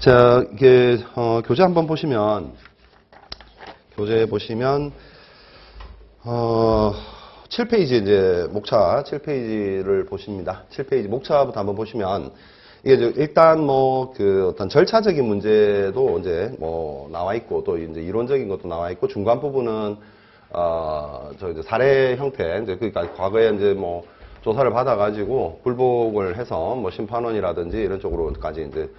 자, 이게, 교재 한번 보시면, 교재 보시면, 7페이지 이제 목차 7페이지를 보십니다. 7페이지 목차부터 한번 보시면, 이게 일단 뭐 그 어떤 절차적인 문제도 이제 뭐 나와 있고, 또 이제 이론적인 것도 나와 있고, 중간 부분은, 저 이제 사례 형태, 이제 그러니까 과거에 이제 뭐 조사를 받아가지고 불복을 해서 뭐 심판원이라든지 이런 쪽으로까지 이제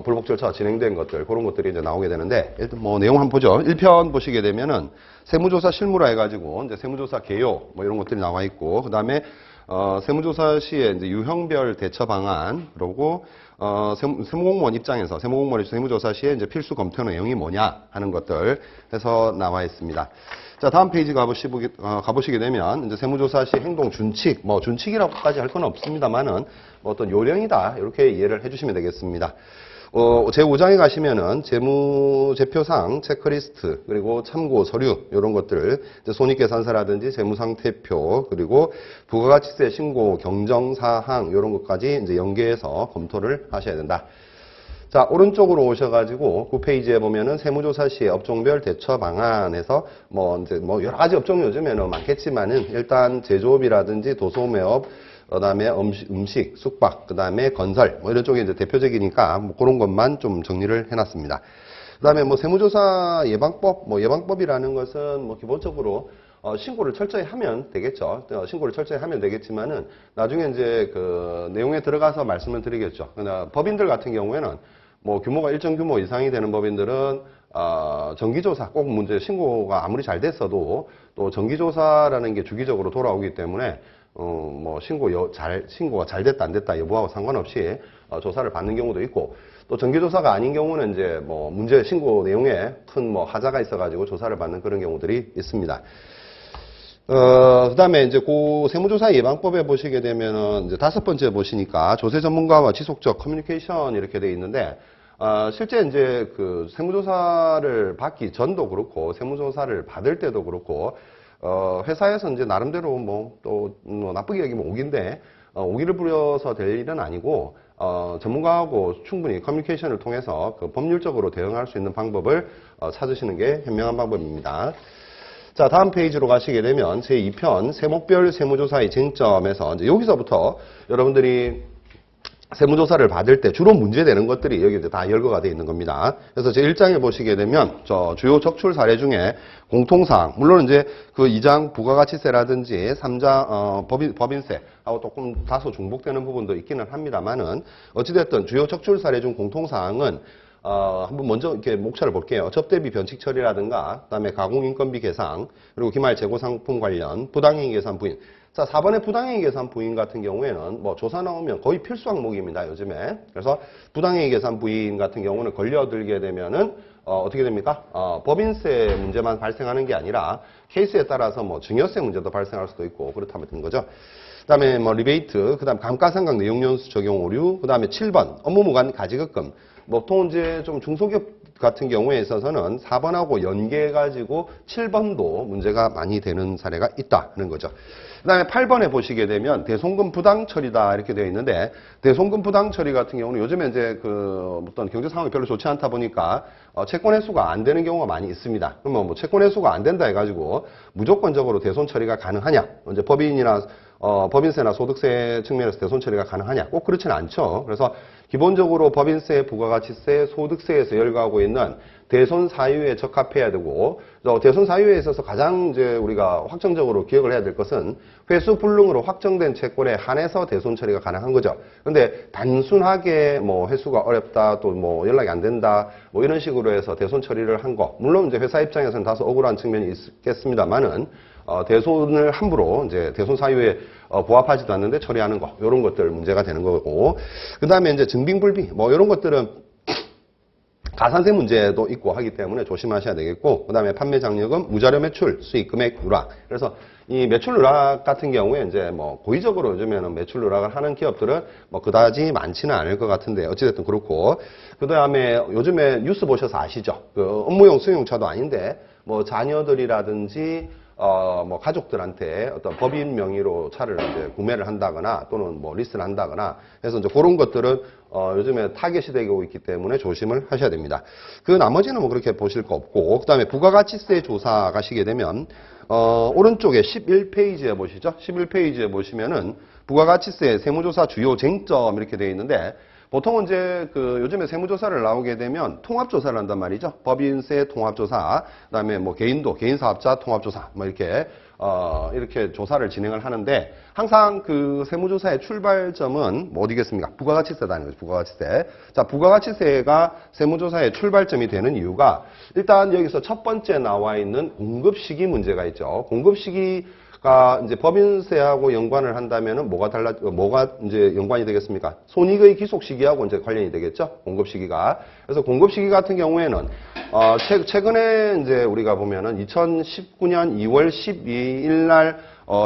불복 절차가 진행된 것들, 그런 것들이 이제 나오게 되는데, 일단 뭐 내용 한번 보죠. 1편 보시게 되면은 세무조사 실무라 해가지고 이제 세무조사 개요 뭐 이런 것들이 나와 있고, 그 다음에 세무조사 시에 이제 유형별 대처 방안, 그리고 세무공무원 입장에서 세무공무원이 세무조사 시에 이제 필수 검토 내용이 뭐냐 하는 것들 해서 나와 있습니다. 자, 다음 페이지 가보시게 되면 이제 세무조사 시 행동 준칙, 뭐 준칙이라고까지 할 건 없습니다만은 뭐 어떤 요령이다 이렇게 이해를 해주시면 되겠습니다. 제5장에 가시면은 재무제표상 체크리스트, 그리고 참고 서류, 이런 것들, 손익계산서라든지 재무상태표, 그리고 부가가치세 신고 경정사항, 이런 것까지 이제 연계해서 검토를 하셔야 된다. 자, 오른쪽으로 오셔가지고 9페이지에 보면은 세무조사 시의 업종별 대처 방안에서 뭐 이제 뭐 여러 가지 업종 요즘에는 많겠지만은 일단 제조업이라든지 도소매업, 그다음에 음식, 숙박, 그다음에 건설, 뭐 이런 쪽이 이제 대표적이니까 뭐 그런 것만 좀 정리를 해놨습니다. 그다음에 뭐 세무조사 예방법, 뭐 예방법이라는 것은 뭐 기본적으로 신고를 철저히 하면 되겠죠. 신고를 철저히 하면 되겠지만은 나중에 이제 그 내용에 들어가서 말씀을 드리겠죠. 그러나 법인들 같은 경우에는 뭐 규모가 일정 규모 이상이 되는 법인들은 정기조사 꼭 문제 신고가 아무리 잘 됐어도 또 정기조사라는 게 주기적으로 돌아오기 때문에 뭐 신고가 잘 됐다 안 됐다 여부하고 상관없이 조사를 받는 경우도 있고, 또 정기조사가 아닌 경우는 이제 뭐 문제 신고 내용에 큰 뭐 하자가 있어가지고 조사를 받는 그런 경우들이 있습니다. 그 다음에 이제 세무조사 예방법에 보시게 되면은 이제 5번째 보시니까 조세 전문가와 지속적 커뮤니케이션 이렇게 돼 있는데, 실제 이제 그 세무조사를 받기 전도 그렇고, 세무조사를 받을 때도 그렇고, 회사에서 이제 나름대로 뭐 또 나쁘게 얘기하면 오기인데, 오기를 부려서 될 일은 아니고, 전문가하고 충분히 커뮤니케이션을 통해서 그 법률적으로 대응할 수 있는 방법을 찾으시는 게 현명한 방법입니다. 자, 다음 페이지로 가시게 되면 제2편 세목별 세무조사의 쟁점에서 이제 여기서부터 여러분들이 세무조사를 받을 때 주로 문제되는 것들이 여기 이제 다 열거가 되어 있는 겁니다. 그래서 제1장에 보시게 되면 주요 적출 사례 중에 공통사항, 물론 이제 그 2장 부가가치세라든지 3장 법인세하고 조금 다소 중복되는 부분도 있기는 합니다만은 어찌됐든 주요 적출 사례 중 공통사항은 한번 먼저 이렇게 목차를 볼게요. 접대비 변칙 처리라든가, 그 다음에 가공인건비 계상, 그리고 기말 재고상품 관련, 부당이익 계산 부인. 자, 4번의 부당이익 계산 부인 같은 경우에는 뭐 조사 나오면 거의 필수 항목입니다, 요즘에. 그래서 부당이익 계산 부인 같은 경우는 걸려들게 되면은 어떻게 됩니까? 법인세 문제만 발생하는 게 아니라 케이스에 따라서 뭐 증여세 문제도 발생할 수도 있고 그렇다면 된 거죠. 그 다음에 뭐 리베이트, 그 다음 감가상각 내용연수 적용 오류, 그 다음에 7번 업무무관 가지급금. 보통 이제 좀 중소기업 같은 경우에 있어서는 4번하고 연계해가지고 7번도 문제가 많이 되는 사례가 있다는 거죠. 그 다음에 8번에 보시게 되면 대손금 부당 처리다 이렇게 되어 있는데, 대손금 부당 처리 같은 경우는 요즘에 이제 그 어떤 경제 상황이 별로 좋지 않다 보니까 채권 회수가 안 되는 경우가 많이 있습니다. 그러면 뭐 채권 회수가 안 된다 해가지고 무조건적으로 대손 처리가 가능하냐? 이제 법인세나 소득세 측면에서 대손 처리가 가능하냐? 꼭 그렇지는 않죠. 그래서 기본적으로 법인세, 부가가치세, 소득세에서 열거하고 있는 대손 사유에 적합해야 되고, 대손 사유에 있어서 가장 이제 우리가 확정적으로 기억을 해야 될 것은 회수 불능으로 확정된 채권에 한해서 대손 처리가 가능한 거죠. 근데 단순하게 뭐 회수가 어렵다, 또 뭐 연락이 안 된다, 뭐 이런 식으로 해서 대손 처리를 한 거, 물론 이제 회사 입장에서는 다소 억울한 측면이 있겠습니다만은 대손을 함부로 이제 대손 사유에 부합하지도 않는데 처리하는 거, 이런 것들 문제가 되는 거고, 그 다음에 이제 증빙불비, 뭐 이런 것들은 가산세 문제도 있고 하기 때문에 조심하셔야 되겠고, 그 다음에 판매 장려금, 무자료 매출, 수익 금액 누락. 그래서 이 매출 누락 같은 경우에 이제 뭐 고의적으로 요즘에는 매출 누락을 하는 기업들은 뭐 그다지 많지는 않을 것 같은데, 어찌됐든 그렇고, 그 다음에 요즘에 뉴스 보셔서 아시죠? 그 업무용 승용차도 아닌데 뭐 자녀들이라든지 뭐 가족들한테 어떤 법인 명의로 차를 이제 구매를 한다거나 또는 뭐 리스를 한다거나 해서 이제 그런 것들은 요즘에 타겟이 되고 있기 때문에 조심을 하셔야 됩니다. 그 나머지는 뭐 그렇게 보실 거 없고, 그 다음에 부가가치세 조사 가시게 되면 오른쪽에 11페이지에 보시죠. 11페이지에 보시면은 부가가치세 세무조사 주요 쟁점 이렇게 되어 있는데, 보통은 이제 그 요즘에 세무조사를 나오게 되면 통합조사를 한단 말이죠. 법인세 통합조사, 그다음에 뭐 개인사업자 통합조사, 뭐 이렇게 조사를 진행을 하는데, 항상 그 세무조사의 출발점은 뭐 어디겠습니까? 부가가치세라는 거죠. 부가가치세. 자, 부가가치세가 세무조사의 출발점이 되는 이유가, 일단 여기서 첫 번째 나와 있는 공급시기 문제가 있죠. 공급시기가 이제 법인세하고 연관을 한다면은 뭐가 이제 연관이 되겠습니까? 손익의 기속 시기하고 이제 관련이 되겠죠? 공급 시기가. 그래서 공급 시기 같은 경우에는, 최근에 이제 우리가 보면은 2019년 2월 12일 날,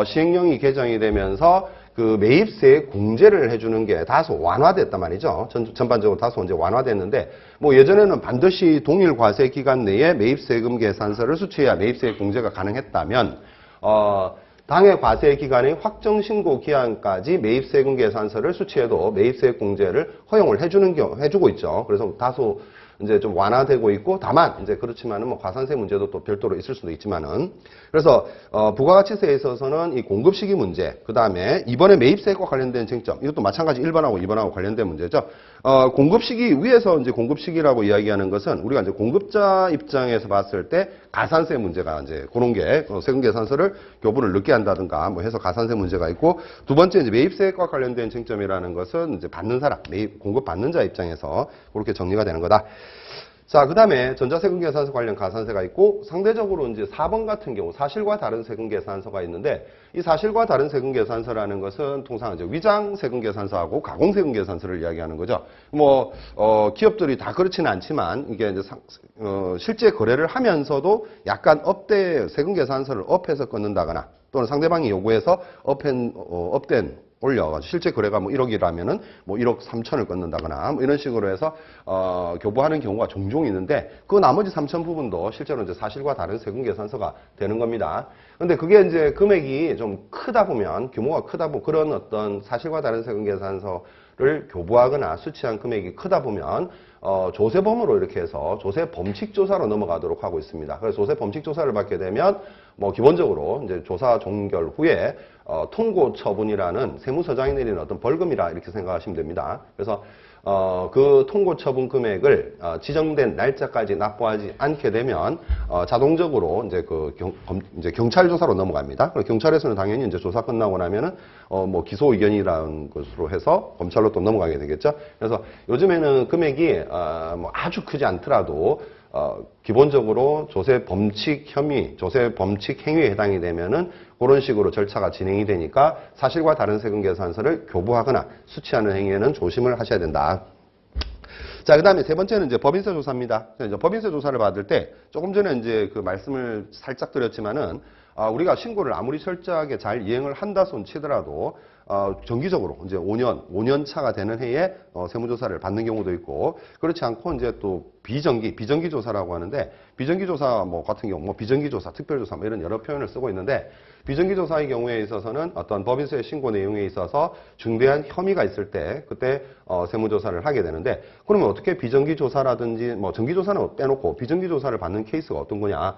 시행령이 개정이 되면서 그 매입세 공제를 해주는 게 다소 완화됐단 말이죠. 전반적으로 다소 이제 완화됐는데, 뭐 예전에는 반드시 동일 과세 기간 내에 매입세금 계산서를 수취해야 매입세 공제가 가능했다면, 당해 과세 기간의 확정 신고 기한까지 매입세금 계산서를 수취해도 매입세 공제를 허용을 해주고 있죠. 그래서 다소 이제 좀 완화되고 있고, 다만 이제 그렇지만은 뭐 과산세 문제도 또 별도로 있을 수도 있지만은, 그래서 부가가치세에 있어서는 이 공급 시기 문제, 그 다음에 이번에 매입세과 관련된 쟁점, 이것도 마찬가지 1번하고 2번하고 관련된 문제죠. 공급 시기 위에서 이제 공급 시기라고 이야기하는 것은 우리가 이제 공급자 입장에서 봤을 때 가산세 문제가 이제 그런 게 세금 계산서를 교부를 늦게 한다든가 뭐 해서 가산세 문제가 있고, 두 번째 이제 매입세과 관련된 쟁점이라는 것은 이제 받는 사람, 공급 받는 자 입장에서 그렇게 정리가 되는 거다. 자, 그 다음에 전자세금 계산서 관련 가산세가 있고, 상대적으로 이제 4번 같은 경우 사실과 다른 세금 계산서가 있는데, 이 사실과 다른 세금 계산서라는 것은 통상 이제 위장 세금 계산서하고 가공 세금 계산서를 이야기하는 거죠. 뭐 기업들이 다 그렇지는 않지만 이게 이제 실제 거래를 하면서도 약간 세금 계산서를 업해서 끊는다거나, 또는 상대방이 요구해서 업된 올려가지고 실제 거래가 뭐 1억이라면은 뭐 1억 3천을 끊는다거나 뭐 이런 식으로 해서 교부하는 경우가 종종 있는데, 그 나머지 3천 부분도 실제로 이제 사실과 다른 세금 계산서가 되는 겁니다. 근데 그게 이제 금액이 좀 크다 보면, 규모가 크다 보면, 그런 어떤 사실과 다른 세금 계산서를 교부하거나 수취한 금액이 크다 보면 조세범으로 이렇게 해서 조세범칙조사로 넘어가도록 하고 있습니다. 그래서 조세범칙조사를 받게 되면 뭐 기본적으로 이제 조사 종결 후에 통고 처분이라는 세무서장이 내리는 어떤 벌금이라 이렇게 생각하시면 됩니다. 그래서 그 통고 처분 금액을 지정된 날짜까지 납부하지 않게 되면 자동적으로 이제 이제 경찰 조사로 넘어갑니다. 그리고 경찰에서는 당연히 이제 조사 끝나고 나면은 뭐 기소 의견이라는 것으로 해서 검찰로 또 넘어가게 되겠죠. 그래서 요즘에는 금액이 뭐 아주 크지 않더라도 기본적으로 조세 범칙 혐의, 조세 범칙 행위에 해당이 되면은 그런 식으로 절차가 진행이 되니까 사실과 다른 세금 계산서를 교부하거나 수취하는 행위에는 조심을 하셔야 된다. 자, 그 다음에 세 번째는 이제 법인세 조사입니다. 이제 법인세 조사를 받을 때 조금 전에 이제 그 말씀을 살짝 드렸지만은, 우리가 신고를 아무리 철저하게 잘 이행을 한다 손 치더라도 정기적으로 이제 5년 차가 되는 해에 세무조사를 받는 경우도 있고, 그렇지 않고 이제 또 비정기 조사라고 하는데, 비정기 조사 뭐 같은 경우 뭐 비정기 조사, 특별조사 뭐 이런 여러 표현을 쓰고 있는데, 비정기 조사의 경우에 있어서는 어떤 법인세 신고 내용에 있어서 중대한 혐의가 있을 때 그때 세무조사를 하게 되는데, 그러면 어떻게 비정기 조사라든지 뭐 정기 조사는 빼놓고 비정기 조사를 받는 케이스가 어떤 거냐?